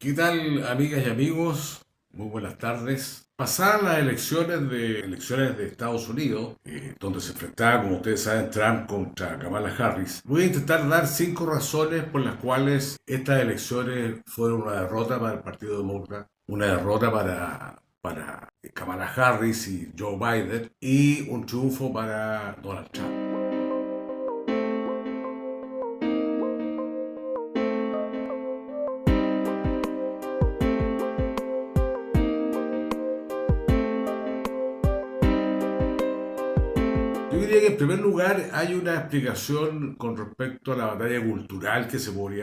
¿Qué tal, amigas y amigos? Muy buenas tardes. Pasadas las elecciones de Estados Unidos, donde se enfrentaba, como ustedes saben, Trump contra Kamala Harris, voy a intentar dar 5 razones por las cuales estas elecciones fueron una derrota para el Partido Demócrata, una derrota para Kamala Harris y Joe Biden y un triunfo para Donald Trump. Yo diría que en primer lugar hay una explicación con respecto a la batalla cultural que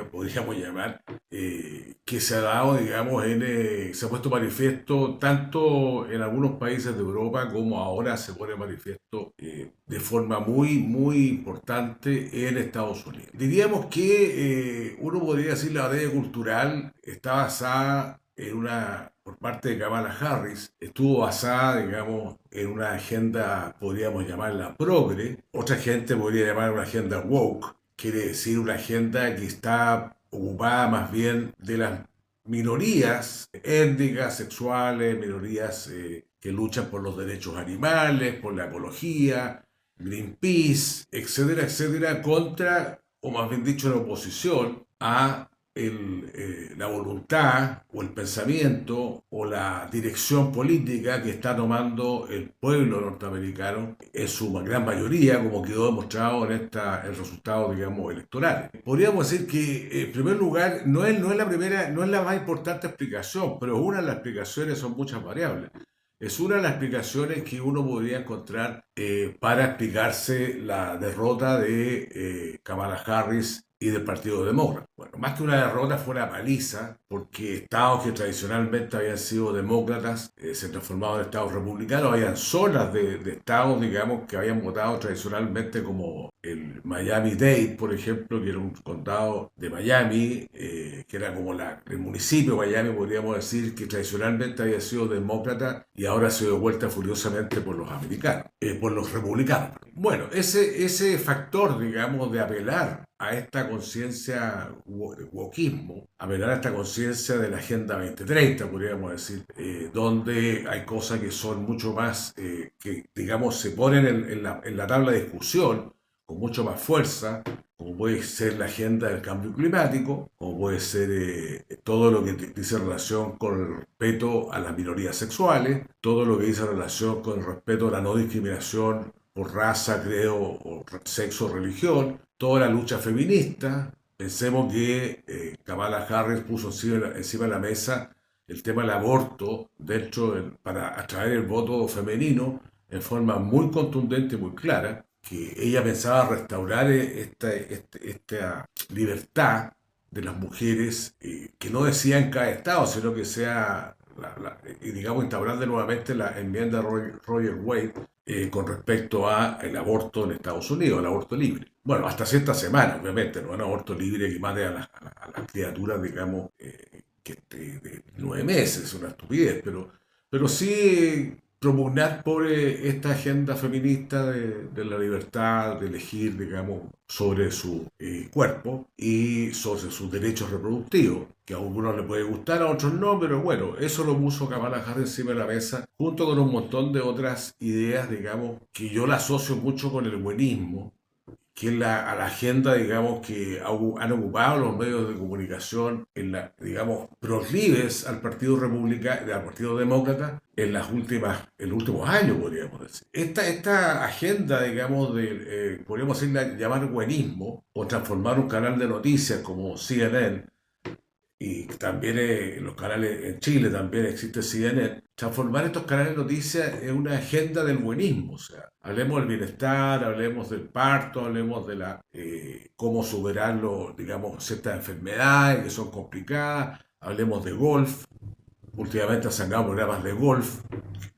podríamos llamar, que se ha dado, digamos, se ha puesto manifiesto tanto en algunos países de Europa como ahora se pone manifiesto de forma muy importante en Estados Unidos. Diríamos que uno podría decir la batalla cultural está basada por parte de Kamala Harris, estuvo basada, digamos, en una agenda, podríamos llamarla progre, otra gente podría llamar una agenda woke, quiere decir una agenda que está ocupada más bien de las minorías étnicas, sexuales, minorías que luchan por los derechos animales, por la ecología, Greenpeace, etcétera, etcétera, contra, o más bien dicho, en oposición a la voluntad o el pensamiento o la dirección política que está tomando el pueblo norteamericano en su gran mayoría, como quedó demostrado el resultado, digamos, electoral. Podríamos decir que, en primer lugar, no es la primera, no es la más importante explicación, pero una de las explicaciones son muchas variables. Es una de las explicaciones que uno podría encontrar para explicarse la derrota de Kamala Harris y del Partido Demócrata. Bueno, más que una derrota fue una paliza, porque estados que tradicionalmente habían sido demócratas se transformaron en estados republicanos. Habían zonas de estados, digamos, que habían votado tradicionalmente, como el Miami-Dade, por ejemplo, que era un condado de Miami, que era como el municipio de Miami, podríamos decir, que tradicionalmente había sido demócrata y ahora se dio vuelta furiosamente por los americanos, por los republicanos. Bueno, ese factor, digamos, de apelar a esta conciencia wokismo, apelar a esta conciencia de la Agenda 2030, podríamos decir, donde hay cosas que son mucho más, que digamos se ponen en la tabla de discusión con mucho más fuerza, como puede ser la agenda del cambio climático, como puede ser todo lo que dice relación con el respeto a las minorías sexuales, todo lo que dice relación con el respeto a la no discriminación por raza, credo, o sexo o religión, toda la lucha feminista. Pensemos que Kamala Harris puso encima de la mesa el tema del aborto para atraer el voto femenino en forma muy contundente y muy clara, que ella pensaba restaurar esta libertad de las mujeres, que no decía en cada estado, sino que sea, y digamos, instaurar de nuevamente la enmienda Roger Wade con respecto al aborto en Estados Unidos, el aborto libre. Bueno, hasta cierta semana, obviamente, no un aborto libre que mate a las criaturas, digamos, de 9 meses, es una estupidez, pero sí propugnar por esta agenda feminista de la libertad de elegir, digamos, sobre su cuerpo y sobre sus derechos reproductivos, que a algunos les puede gustar, a otros no, pero bueno, eso lo puso Kamala Harris encima de la mesa, junto con un montón de otras ideas, digamos, que yo la asocio mucho con el buenismo, que es a la agenda, digamos, que han ocupado los medios de comunicación, digamos, proclives al Partido Republicano, al Partido Demócrata, en los últimos años, podríamos decir. Esta agenda, digamos, podríamos decirla, llamar buenismo, o transformar un canal de noticias como CNN, y también los canales en Chile, también existe CNN, transformar estos canales de noticias en una agenda del buenismo. O sea, hablemos del bienestar, hablemos del parto, hablemos de cómo superar digamos, ciertas enfermedades que son complicadas, hablemos de golf. Últimamente han sacado programas de golf.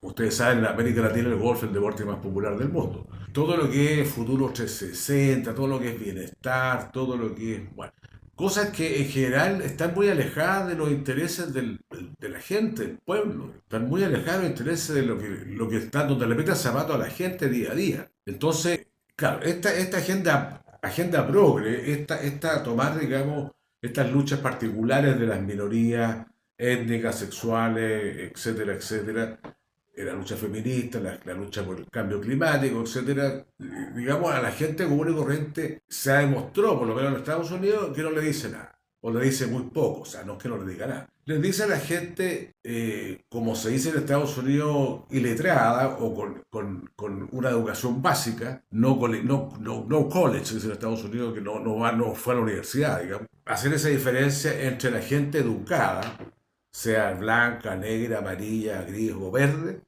Ustedes saben, en América Latina el golf es el deporte más popular del mundo. Todo lo que es futuro 360, todo lo que es bienestar, todo lo que es, bueno, cosas que en general están muy alejadas de los intereses de la gente, del pueblo. Están muy alejadas de los intereses de lo que está, donde le meten zapato a la gente día a día. Entonces, claro, esta agenda progre, esta tomar, digamos, estas luchas particulares de las minorías étnicas, sexuales, etcétera, etcétera, la lucha feminista, la lucha por el cambio climático, etcétera, digamos, a la gente común y corriente se ha demostrado, por lo menos en Estados Unidos, que no le dice nada, o le dice muy poco, o sea, no es que no le diga nada. Les dice a la gente, como se dice en Estados Unidos, iletrada o con una educación básica, no college, se dice en Estados Unidos, que no fue a la universidad, digamos. Hacer esa diferencia entre la gente educada, sea blanca, negra, amarilla, gris o verde,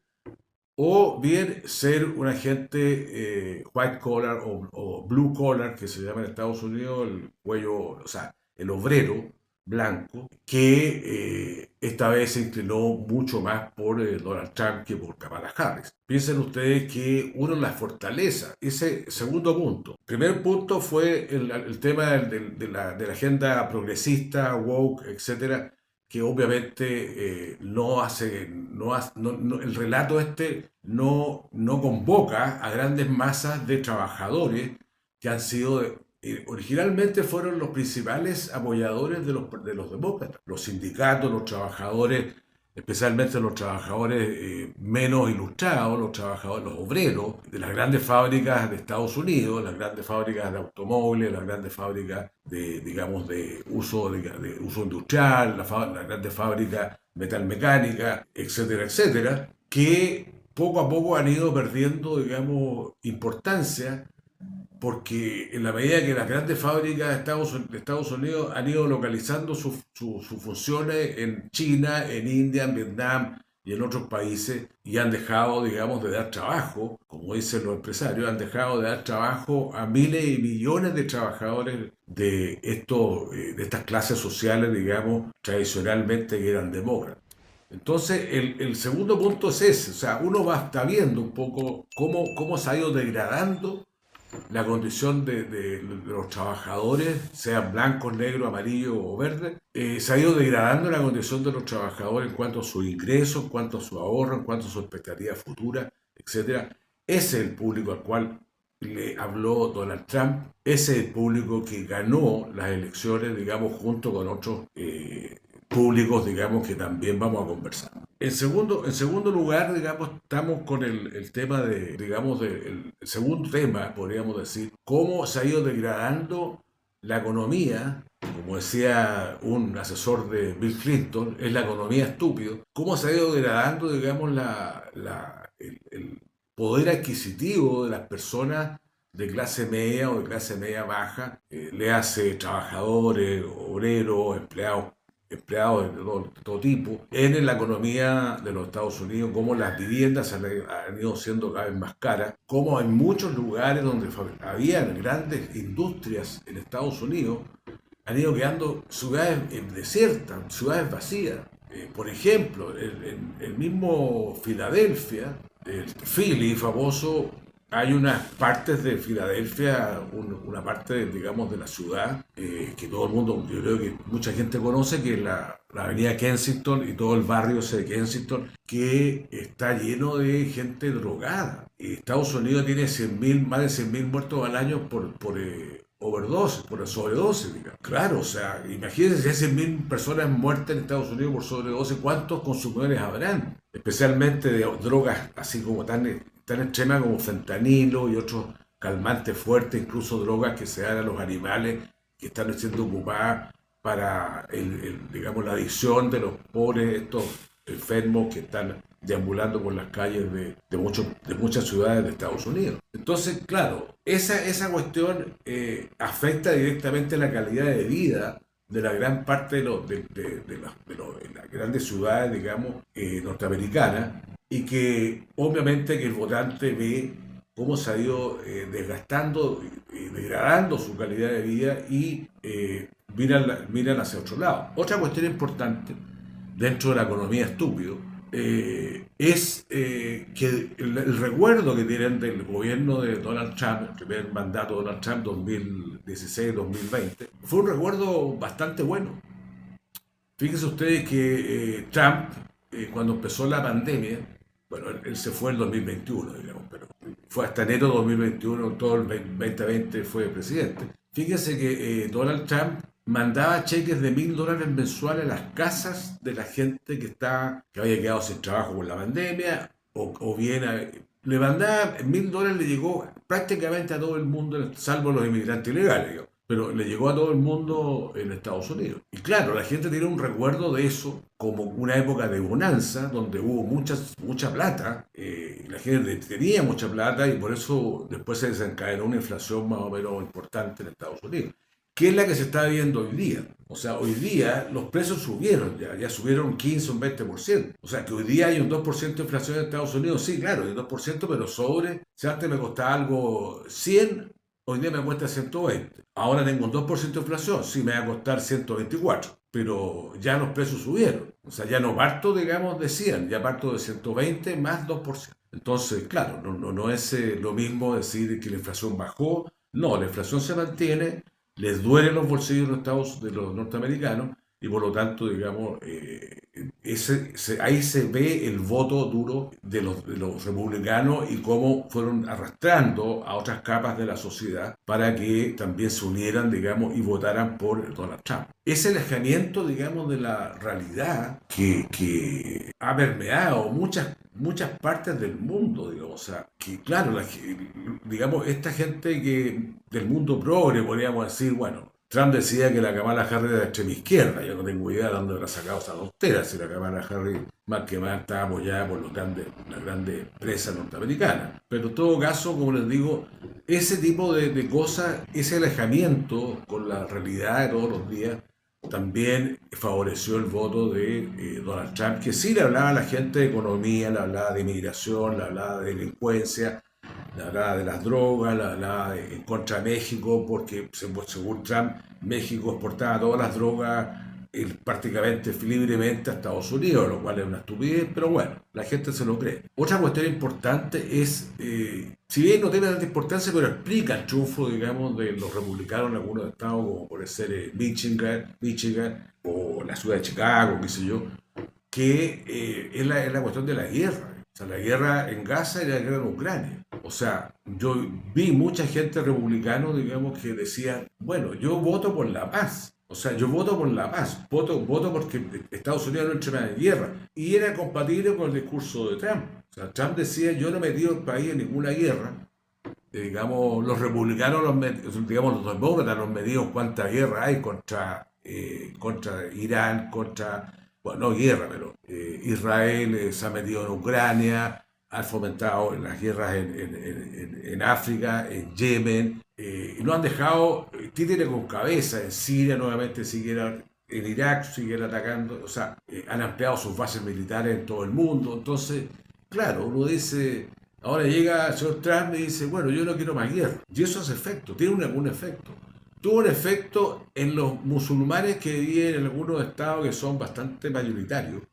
o bien ser un agente white collar o blue collar, que se llama en Estados Unidos el cuello, o sea, el obrero blanco, que esta vez se inclinó mucho más por Donald Trump que por Kamala Harris. Piensen ustedes que una de las fortalezas, ese segundo punto. Primer punto fue el tema de la agenda progresista, woke, etcétera, que obviamente el relato no convoca a grandes masas de trabajadores que han sido, originalmente fueron los principales apoyadores de los demócratas, los sindicatos, los trabajadores, especialmente los trabajadores menos ilustrados, los trabajadores, los obreros de las grandes fábricas de Estados Unidos, las grandes fábricas de automóviles, las grandes fábricas digamos, de uso industrial, las grandes fábricas metalmecánicas, etcétera, etcétera, que poco a poco han ido perdiendo, digamos, importancia porque en la medida que las grandes fábricas de Estados Unidos han ido localizando sus funciones en China, en India, en Vietnam y en otros países, y han dejado, digamos, de dar trabajo, como dicen los empresarios, han dejado de dar trabajo a miles y millones de trabajadores de estas clases sociales, digamos, tradicionalmente que eran demócratas. Entonces, el segundo punto es ese, o sea, está viendo un poco cómo se ha ido degradando la condición de los trabajadores, sean blancos, negros, amarillos o verdes, se ha ido degradando la condición de los trabajadores en cuanto a sus ingresos, en cuanto a su ahorro, en cuanto a su expectativa futura, etcétera. Ese es el público al cual le habló Donald Trump, ese es el público que ganó las elecciones, digamos, junto con otros públicos, digamos, que también vamos a conversar. En segundo lugar, digamos, estamos con el tema digamos, el segundo tema, podríamos decir, cómo se ha ido degradando la economía, como decía un asesor de Bill Clinton, es la economía estúpido, cómo se ha ido degradando, digamos, el poder adquisitivo de las personas de clase media o de clase media baja, le hace trabajadores, obreros, empleados de todo tipo, en la economía de los Estados Unidos, cómo las viviendas han ido siendo cada vez más caras, cómo en muchos lugares donde habían grandes industrias en Estados Unidos, han ido quedando ciudades desiertas, ciudades vacías. Por ejemplo, el mismo Filadelfia, el Philly famoso, hay unas partes de Filadelfia, una parte, digamos, de la ciudad que todo el mundo, yo creo que mucha gente conoce, que es la avenida Kensington y todo el barrio ese de Kensington, que está lleno de gente drogada. Estados Unidos tiene más de 100.000 muertos al año por overdose, por sobredosis, digamos. Claro, o sea, imagínense si hay 100.000 personas muertas en Estados Unidos por sobredosis, ¿cuántos consumidores habrán? Especialmente de drogas así como tan extremas como fentanilo y otros calmantes fuertes, incluso drogas que se dan a los animales que están siendo ocupadas para digamos, la adicción de los pobres, estos enfermos que están deambulando por las calles de muchas ciudades de Estados Unidos. Entonces, claro, esa cuestión afecta directamente la calidad de vida de la gran parte de las grandes ciudades, digamos, norteamericanas, y que obviamente que el votante ve cómo se ha ido desgastando y degradando su calidad de vida y miran hacia otro lado. Otra cuestión importante dentro de la economía estúpido es que el recuerdo que tienen del gobierno de Donald Trump, el primer mandato de Donald Trump 2016-2020, fue un recuerdo bastante bueno. Fíjense ustedes que Trump, cuando empezó la pandemia, bueno, él se fue en 2021, digamos, pero fue hasta enero de 2021, todo el 2020 fue presidente. Fíjense que Donald Trump mandaba cheques de $1.000 mensuales a las casas de la gente que había quedado sin trabajo por la pandemia, o bien le mandaba $1.000, le llegó prácticamente a todo el mundo, salvo los inmigrantes ilegales, digamos, pero le llegó a todo el mundo en Estados Unidos. Y claro, la gente tiene un recuerdo de eso como una época de bonanza, donde hubo mucha plata, la gente tenía mucha plata y por eso después se desencadenó una inflación más o menos importante en Estados Unidos, que es la que se está viendo hoy día. O sea, hoy día los precios subieron, ya subieron un 15, un 20%. O sea, que hoy día hay un 2% de inflación en Estados Unidos, sí, claro, hay un 2%, pero si antes me costaba algo 100, hoy día me cuesta 120. Ahora tengo un 2% de inflación, sí, me va a costar 124, pero ya los precios subieron. O sea, ya no parto, digamos, de 100, ya parto de 120 más 2%. Entonces, claro, no es lo mismo decir que la inflación bajó. No, la inflación se mantiene, les duelen los bolsillos de los norteamericanos y por lo tanto, digamos, ahí se ve el voto duro de los republicanos y cómo fueron arrastrando a otras capas de la sociedad para que también se unieran, digamos, y votaran por Donald Trump. Ese alejamiento, digamos, de la realidad que ha permeado muchas partes del mundo, digamos, o sea, que claro, digamos, esta gente del mundo progre, podríamos decir, bueno, Trump decía que la Kamala Harris era de extrema izquierda. Yo no tengo idea de dónde habrá sacado esa tontera, si la Kamala Harris más que más estaba apoyada por las grandes empresas norteamericanas. Pero en todo caso, como les digo, ese tipo de cosas, ese alejamiento con la realidad de todos los días, también favoreció el voto de Donald Trump, que sí le hablaba a la gente de economía, le hablaba de inmigración, le hablaba de delincuencia, le hablaba de las drogas, le hablaba en contra de México, porque según Trump, México exportaba todas las drogas prácticamente libremente a Estados Unidos, lo cual es una estupidez, pero bueno, la gente se lo cree. Otra cuestión importante es, si bien no tiene tanta importancia, pero explica el triunfo, digamos, de los republicanos en algunos estados, como puede ser Michigan o la ciudad de Chicago, qué sé yo, que es la cuestión de la guerra. O sea, la guerra en Gaza y la guerra en Ucrania. O sea, yo vi mucha gente republicana, digamos, que decía, bueno, yo voto por la paz. O sea, yo voto por la paz, voto porque Estados Unidos no entre más en guerra. Y era compatible con el discurso de Trump. O sea, Trump decía, yo no he metido el país en ninguna guerra. Digamos, los republicanos, digamos, los demócratas, los medidos cuánta guerra hay contra Irán, bueno, no guerra, pero Israel se ha metido en Ucrania, ha fomentado las guerras en África, en Yemen, y no han dejado títere con cabeza. En Siria nuevamente siguieron, en Irak siguieron atacando, o sea, han ampliado sus bases militares en todo el mundo. Entonces, claro, uno dice, ahora llega el señor Trump y dice, bueno, yo no quiero más guerra. Y eso hace efecto, tiene algún efecto. Tuvo un efecto en los musulmanes que viven en algunos estados que son bastante mayoritarios,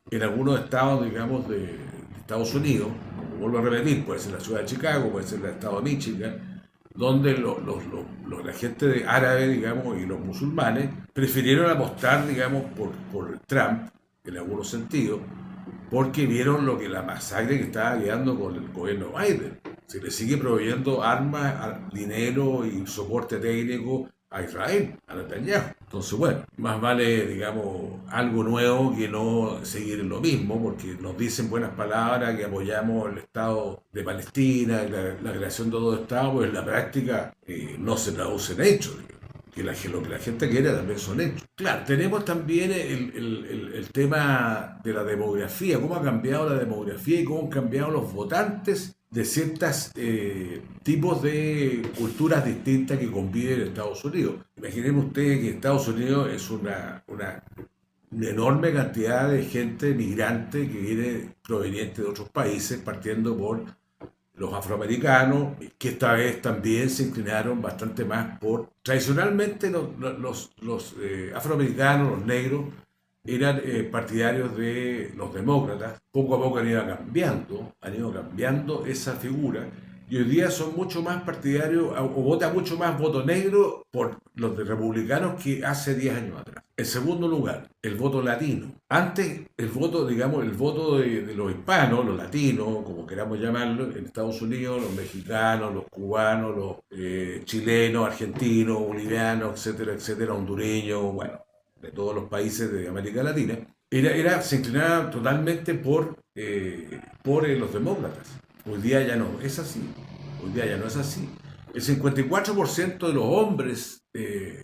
en algunos estados, digamos, de Estados Unidos, como vuelvo a repetir, puede ser la ciudad de Chicago, puede ser el estado de Michigan, donde la gente árabe, digamos, y los musulmanes prefirieron apostar, digamos, por Trump, en algunos sentidos, porque vieron la masacre que estaba quedando con el gobierno Biden. Se le sigue proveyendo armas, dinero y soporte técnico a Israel, a Netanyahu. Entonces, bueno, más vale, digamos, algo nuevo que no seguir en lo mismo, porque nos dicen buenas palabras que apoyamos el Estado de Palestina y la creación de dos estados, pues en la práctica no se traduce en hechos. Lo que la gente quiere también son hechos. Claro, tenemos también el tema de la demografía, cómo ha cambiado la demografía y cómo han cambiado los votantes de ciertos tipos de culturas distintas que conviven en Estados Unidos. Imaginemos ustedes que Estados Unidos es una enorme cantidad de gente migrante que viene proveniente de otros países, partiendo por los afroamericanos, que esta vez también se inclinaron bastante más por... Tradicionalmente los afroamericanos, los negros, eran partidarios de los demócratas. Poco a poco han ido cambiando esa figura y hoy día son mucho más partidarios o vota mucho más voto negro por los de republicanos que hace 10 años atrás. En segundo lugar, el voto latino. Antes, el voto, digamos, el voto de los hispanos, los latinos, como queramos llamarlo, en Estados Unidos, los mexicanos, los cubanos, los chilenos, argentinos, bolivianos, etcétera, etcétera, hondureños, bueno, de todos los países de América Latina, se inclinaba totalmente por los demócratas. Hoy día ya no es así. Hoy día ya no es así. El 54% de los hombres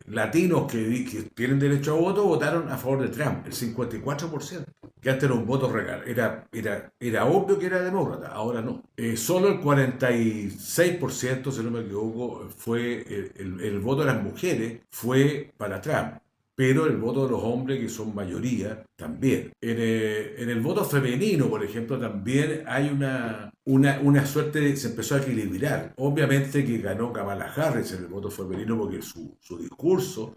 latinos que tienen derecho a voto votaron a favor de Trump. El 54%. Que antes era un voto regal. Era obvio que era demócrata. Ahora no. Solo el 46%, si no me equivoco, fue el voto de las mujeres fue para Trump, pero el voto de los hombres, que son mayoría, también. En el voto femenino, por ejemplo, también hay una suerte se empezó a equilibrar. Obviamente que ganó Kamala Harris en el voto femenino porque su discurso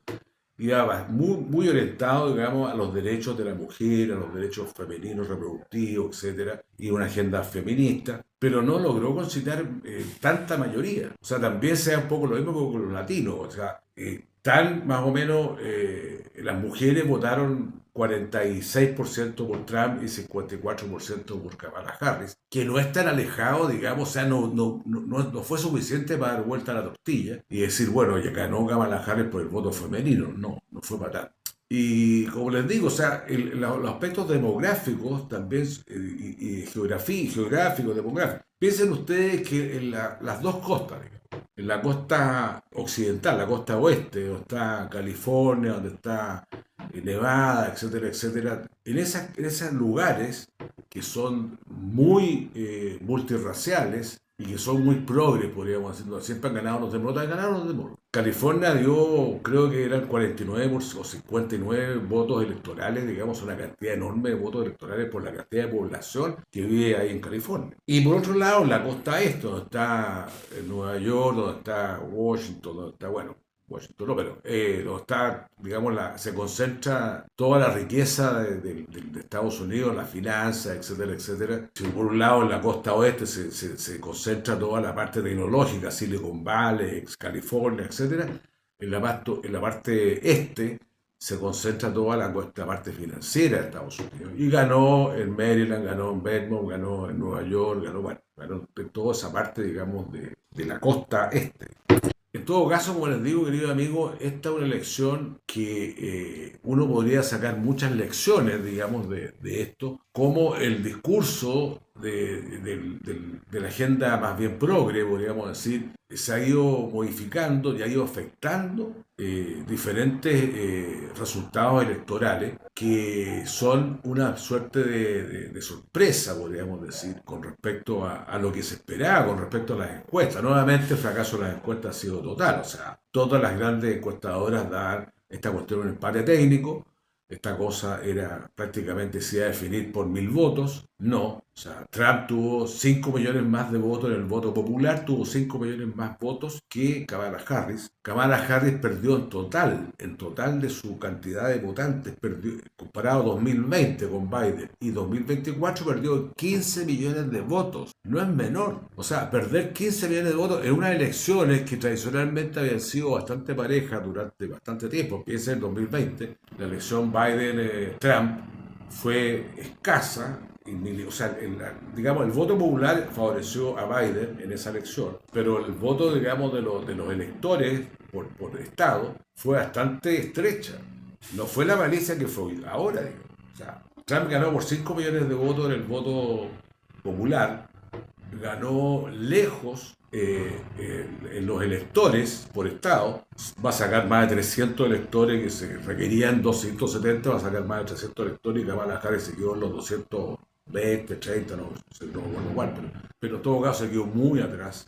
iba muy orientado, digamos, a los derechos de la mujer, a los derechos femeninos, reproductivos, etcétera, y una agenda feminista, pero no logró conciliar tanta mayoría. O sea, también sea un poco lo mismo con los latinos. O sea, tal más o menos las mujeres votaron 46% por Trump y 54% por Kamala Harris, que no es tan alejado, digamos, o sea, no fue suficiente para dar vuelta a la tortilla y decir, bueno, ya ganó Kamala Harris por el voto femenino. No fue para tanto. Y como les digo, o sea, los aspectos demográficos también y geográficos, demográficos. Piensen ustedes que en las dos costas, digamos, en la costa occidental, la costa oeste, donde está California, donde está Nevada, etcétera, etcétera, en esos lugares que son muy multirraciales y que son muy progres, podríamos decirlo, siempre han ganado los demócratas, ganaron los demócratas. California dio, creo que eran 49 o 59 votos electorales, digamos, una cantidad enorme de votos electorales por la cantidad de población que vive ahí en California. Y por otro lado, la costa este, donde está Nueva York, donde está Washington, donde está, bueno, Washington no, pero donde está, digamos, se concentra toda la riqueza de Estados Unidos, las finanzas, etcétera, etcétera. Si por un lado en la costa oeste se concentra toda la parte tecnológica, Silicon Valley, California, etcétera, en la parte este se concentra toda la parte financiera de Estados Unidos. Y ganó en Maryland, ganó en Vermont, ganó en Nueva York, ganó en toda esa parte, digamos, de la costa este. En todo caso, como les digo, querido amigo, esta es una elección que uno podría sacar muchas lecciones, digamos, de esto, como el discurso de la agenda más bien progre, podríamos decir, se ha ido modificando y ha ido afectando diferentes resultados electorales que son una suerte de sorpresa, podríamos decir, con respecto a lo que se esperaba, con respecto a las encuestas. Nuevamente el fracaso de las encuestas ha sido total, o sea, todas las grandes encuestadoras dan esta cuestión un empate técnico. Esta cosa era prácticamente se iba a definir por 1000 votos. No, o sea, Trump tuvo 5 millones más de votos en el voto popular, tuvo 5 millones más votos que Kamala Harris. Kamala Harris perdió en total de su cantidad de votantes, perdió, comparado a 2020 con Biden y 2024 perdió 15 millones de votos. No es menor. O sea, perder 15 millones de votos en unas elecciones que tradicionalmente habían sido bastante parejas durante bastante tiempo. Piensa en 2020, la elección Biden-Trump fue escasa. O sea, digamos, el voto popular favoreció a Biden en esa elección, pero el voto, digamos, de los electores por estado fue bastante estrecha. No fue la malicia que fue ahora, digamos. O sea, Trump ganó por 5 millones de votos en el voto popular, ganó lejos en los electores por estado, va a sacar más de 300 electores que se requerían 270, va a sacar más de 300 electores y Kamala Harris se quedó en los 220, 30, no recuerdo cuál, pero en todo caso se quedó muy atrás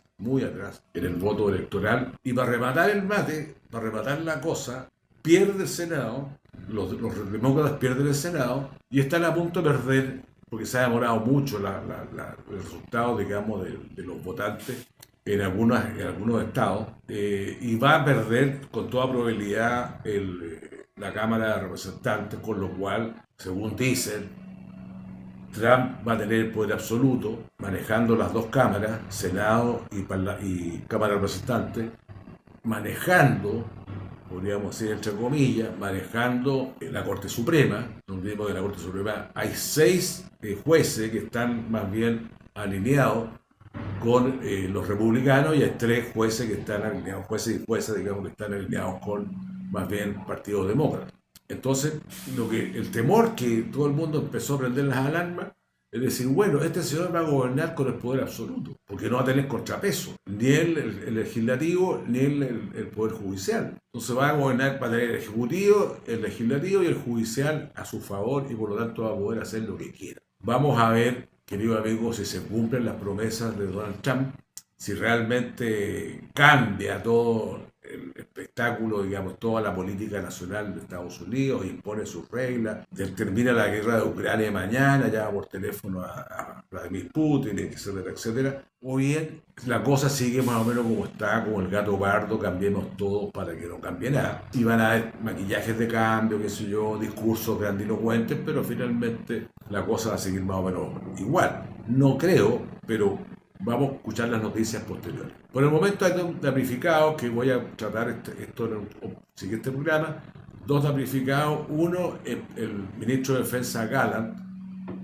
en el voto electoral. Y para rematar el mate, para rematar la cosa, pierde el Senado, los demócratas pierden el Senado y están a punto de perder, porque se ha demorado mucho el resultado, digamos, de los votantes en algunos estados, y va a perder con toda probabilidad la Cámara de Representantes, con lo cual, según dicen, Trump va a tener el poder absoluto, manejando las dos cámaras, Senado y Cámara de Representantes, manejando, podríamos decir entre comillas, manejando la Corte Suprema, donde vemos que en la Corte Suprema hay 6 jueces que están más bien alineados con los republicanos y hay 3 jueces que están alineados, jueces y juezas, digamos, que están alineados con más bien partidos demócratas. Entonces, el temor que todo el mundo empezó a prender las alarmas es decir, bueno, este señor va a gobernar con el poder absoluto, porque no va a tener contrapeso, ni el legislativo, ni el poder judicial. Entonces va a gobernar para tener el ejecutivo, el legislativo y el judicial a su favor y por lo tanto va a poder hacer lo que quiera. Vamos a ver, queridos amigos, si se cumplen las promesas de Donald Trump, si realmente cambia todo el espectáculo, digamos, toda la política nacional de Estados Unidos, impone sus reglas, termina la guerra de Ucrania mañana, llama por teléfono a Vladimir Putin, etcétera, etcétera. O bien, la cosa sigue más o menos como está, como el gato pardo, cambiemos todo para que no cambie nada. Y van a haber maquillajes de cambio, qué sé yo, discursos grandilocuentes, pero finalmente la cosa va a seguir más o menos igual. No creo, pero vamos a escuchar las noticias posteriores. Por el momento hay 2 damnificados que voy a tratar esto en el siguiente programa. 2 damnificados. Uno, el ministro de Defensa Gallant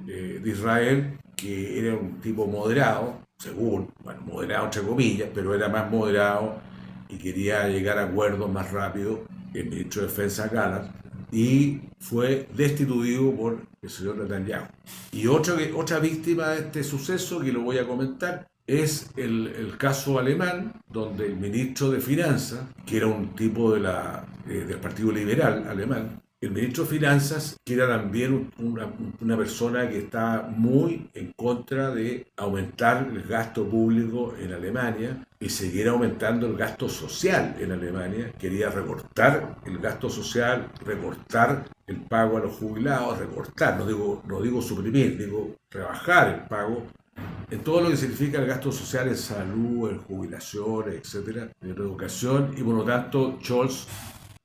de Israel, que era un tipo moderado, según, bueno, moderado entre comillas, pero era más moderado y quería llegar a acuerdos más rápido, el ministro de Defensa Gallant, y fue destituido por el señor Netanyahu. Y otra víctima de este suceso, que lo voy a comentar, es el caso alemán, donde el ministro de Finanzas, que era un tipo del Partido Liberal alemán, el ministro de Finanzas, que era también una persona que está muy en contra de aumentar el gasto público en Alemania y seguir aumentando el gasto social en Alemania. Quería recortar el gasto social, recortar el pago a los jubilados, recortar, no digo suprimir, digo rebajar el pago en todo lo que significa el gasto social en salud, en jubilaciones, etcétera, en educación, y por lo tanto Scholz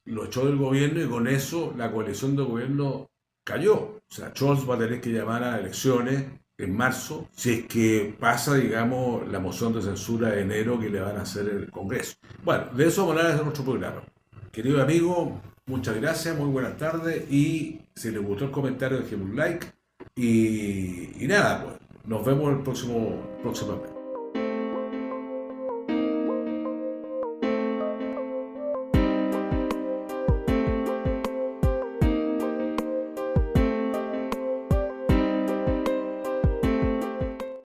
lo echó del gobierno y con eso la coalición de gobierno cayó. O sea, Scholz va a tener que llamar a elecciones en marzo si es que pasa, digamos, la moción de censura de enero que le van a hacer el Congreso. Bueno, de eso vamos a hablar en nuestro programa. Querido amigo, muchas gracias, muy buenas tardes, y si les gustó el comentario, déjenme un like y nada, pues nos vemos el próximo vez.